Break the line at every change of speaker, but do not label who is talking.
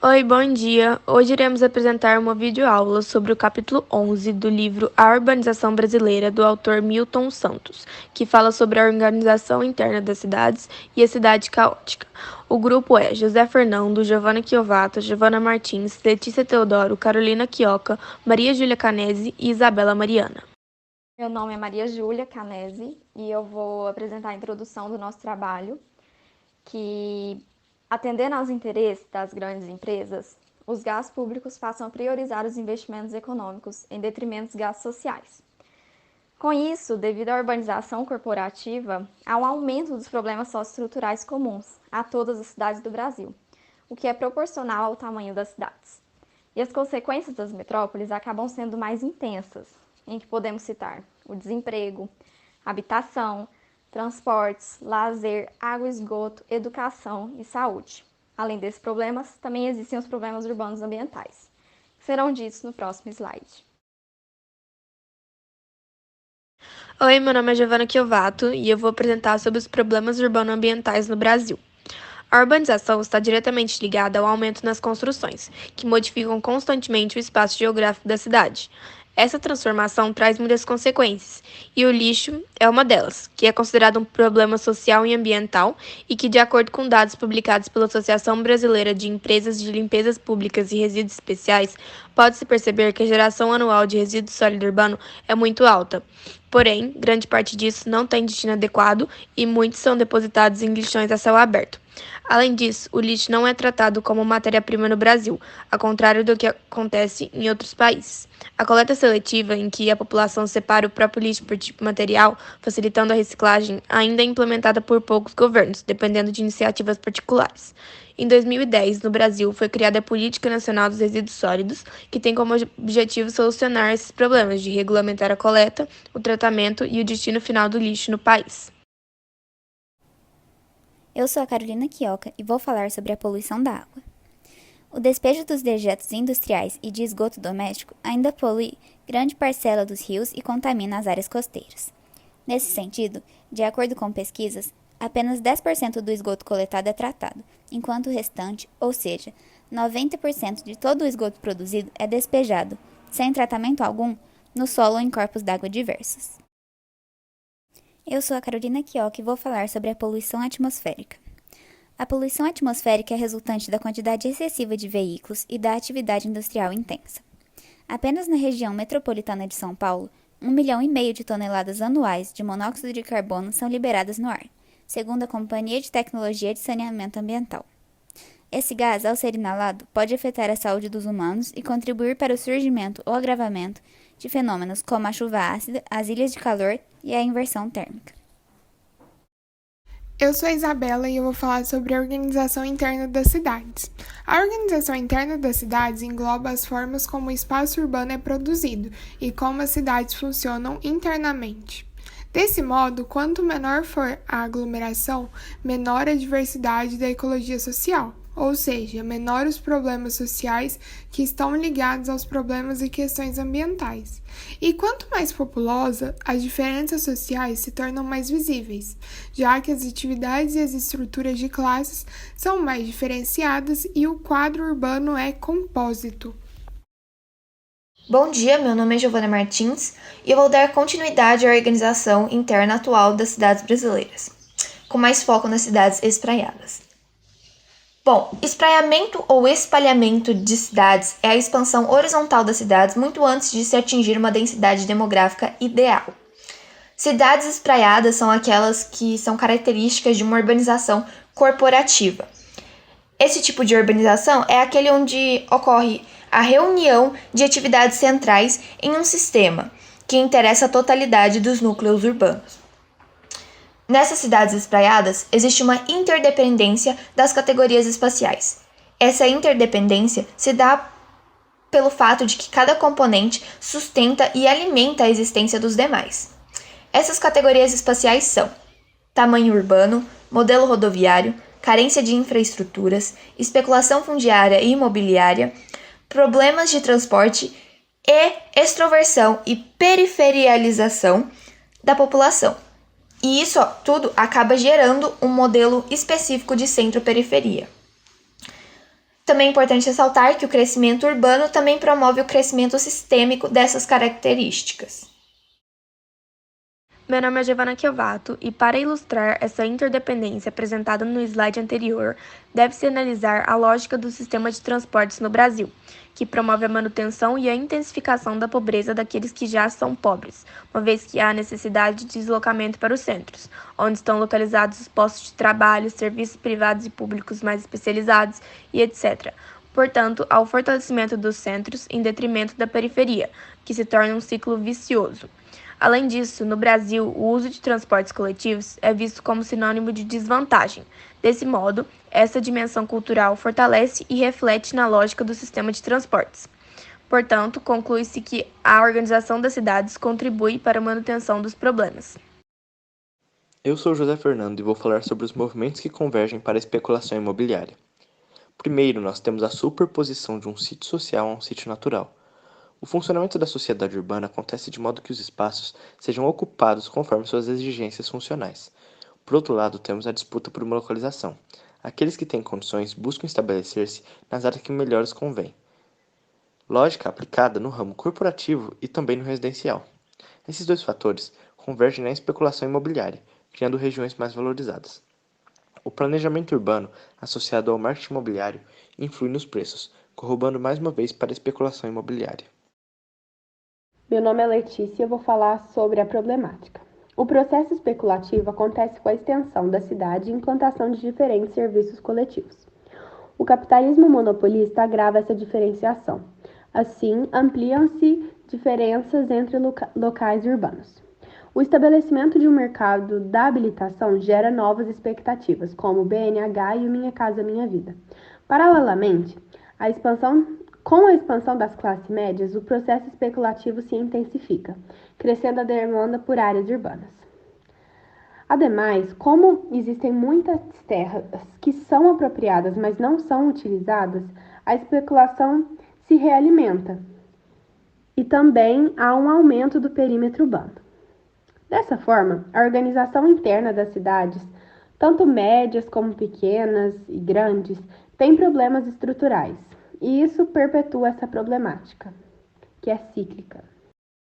Oi, bom dia. Hoje iremos apresentar uma videoaula sobre o capítulo 11 do livro A Urbanização Brasileira, do autor Milton Santos, que fala sobre a organização interna das cidades e a cidade caótica. O grupo é José Fernando, Giovana Chiovato, Giovana Martins, Letícia Teodoro, Carolina Chioca, Maria Júlia Canese e Isabela Mariana.
Meu nome é Maria Júlia Canese e eu vou apresentar a introdução do nosso trabalho, que, atendendo aos interesses das grandes empresas, os gastos públicos passam a priorizar os investimentos econômicos em detrimento dos gastos sociais. Com isso, devido à urbanização corporativa, há um aumento dos problemas socioestruturais comuns a todas as cidades do Brasil, o que é proporcional ao tamanho das cidades. E as consequências das metrópoles acabam sendo mais intensas, em que podemos citar o desemprego, habitação, transportes, lazer, água e esgoto, educação e saúde. Além desses problemas, também existem os problemas urbanos ambientais, que serão ditos no próximo slide.
Oi, meu nome é Giovana Chiovato e eu vou apresentar sobre os problemas urbano-ambientais no Brasil. A urbanização está diretamente ligada ao aumento nas construções, que modificam constantemente o espaço geográfico da cidade. Essa transformação traz muitas consequências, e o lixo é uma delas, que é considerado um problema social e ambiental e que, de acordo com dados publicados pela Associação Brasileira de Empresas de Limpezas Públicas e Resíduos Especiais, pode-se perceber que a geração anual de resíduo sólido urbano é muito alta. Porém, grande parte disso não tem destino adequado e muitos são depositados em lixões a céu aberto. Além disso, o lixo não é tratado como matéria-prima no Brasil, ao contrário do que acontece em outros países. A coleta seletiva, em que a população separa o próprio lixo por tipo material, facilitando a reciclagem, ainda é implementada por poucos governos, dependendo de iniciativas particulares. Em 2010, no Brasil, foi criada a Política Nacional dos Resíduos Sólidos, que tem como objetivo solucionar esses problemas de regulamentar a coleta, o tratamento e o destino final do lixo no país.
Eu sou a Carolina Chioca e vou falar sobre a poluição da água. O despejo dos dejetos industriais e de esgoto doméstico ainda polui grande parcela dos rios e contamina as áreas costeiras. Nesse sentido, de acordo com pesquisas, apenas 10% do esgoto coletado é tratado, enquanto o restante, ou seja, 90% de todo o esgoto produzido é despejado, sem tratamento algum, no solo ou em corpos d'água diversos. Eu sou a Carolina Chioca e vou falar sobre a poluição atmosférica. A poluição atmosférica é resultante da quantidade excessiva de veículos e da atividade industrial intensa. Apenas na região metropolitana de São Paulo, 1,5 milhão de toneladas anuais de monóxido de carbono são liberadas no ar, segundo a Companhia de Tecnologia de Saneamento Ambiental. Esse gás, ao ser inalado, pode afetar a saúde dos humanos e contribuir para o surgimento ou agravamento de fenômenos como a chuva ácida, as ilhas de calor e a inversão térmica.
Eu sou a Isabela e eu vou falar sobre a organização interna das cidades. A organização interna das cidades engloba as formas como o espaço urbano é produzido e como as cidades funcionam internamente. Desse modo, quanto menor for a aglomeração, menor a diversidade da ecologia social, ou seja, menor os problemas sociais que estão ligados aos problemas e questões ambientais. E quanto mais populosa, as diferenças sociais se tornam mais visíveis, já que as atividades e as estruturas de classes são mais diferenciadas e o quadro urbano é compósito.
Bom dia, meu nome é Giovana Martins e eu vou dar continuidade à organização interna atual das cidades brasileiras, com mais foco nas cidades espraiadas. Bom, espraiamento ou espalhamento de cidades é a expansão horizontal das cidades muito antes de se atingir uma densidade demográfica ideal. Cidades espraiadas são aquelas que são características de uma urbanização corporativa. Esse tipo de urbanização é aquele onde ocorre a reunião de atividades centrais em um sistema que interessa a totalidade dos núcleos urbanos. Nessas cidades espraiadas, existe uma interdependência das categorias espaciais. Essa interdependência se dá pelo fato de que cada componente sustenta e alimenta a existência dos demais. Essas categorias espaciais são tamanho urbano, modelo rodoviário, carência de infraestruturas, especulação fundiária e imobiliária, problemas de transporte e extroversão e periferialização da população. E isso tudo acaba gerando um modelo específico de centro-periferia. Também é importante ressaltar que o crescimento urbano também promove o crescimento sistêmico dessas características.
Meu nome é Giovanna Chiovato e, para ilustrar essa interdependência apresentada no slide anterior, deve-se analisar a lógica do sistema de transportes no Brasil, que promove a manutenção e a intensificação da pobreza daqueles que já são pobres, uma vez que há necessidade de deslocamento para os centros, onde estão localizados os postos de trabalho, serviços privados e públicos mais especializados e etc. Portanto, há o fortalecimento dos centros em detrimento da periferia, que se torna um ciclo vicioso. Além disso, no Brasil, o uso de transportes coletivos é visto como sinônimo de desvantagem. Desse modo, essa dimensão cultural fortalece e reflete na lógica do sistema de transportes. Portanto, conclui-se que a organização das cidades contribui para a manutenção dos problemas.
Eu sou José Fernando e vou falar sobre os movimentos que convergem para a especulação imobiliária. Primeiro, nós temos a superposição de um sítio social a um sítio natural. O funcionamento da sociedade urbana acontece de modo que os espaços sejam ocupados conforme suas exigências funcionais. Por outro lado, temos a disputa por uma localização. Aqueles que têm condições buscam estabelecer-se nas áreas que melhor lhes convém. Lógica aplicada no ramo corporativo e também no residencial. Esses dois fatores convergem na especulação imobiliária, criando regiões mais valorizadas. O planejamento urbano, associado ao marketing imobiliário, influi nos preços, corroborando mais uma vez para a especulação imobiliária.
Meu nome é Letícia e eu vou falar sobre a problemática. O processo especulativo acontece com a extensão da cidade e implantação de diferentes serviços coletivos. O capitalismo monopolista agrava essa diferenciação. Assim, ampliam-se diferenças entre locais urbanos. O estabelecimento de um mercado da habitação gera novas expectativas, como o BNH e o Minha Casa Minha Vida. Paralelamente, com a expansão das classes médias, o processo especulativo se intensifica, crescendo a demanda por áreas urbanas. Ademais, como existem muitas terras que são apropriadas, mas não são utilizadas, a especulação se realimenta e também há um aumento do perímetro urbano. Dessa forma, a organização interna das cidades, tanto médias como pequenas e grandes, tem problemas estruturais. E isso perpetua essa problemática, que é cíclica.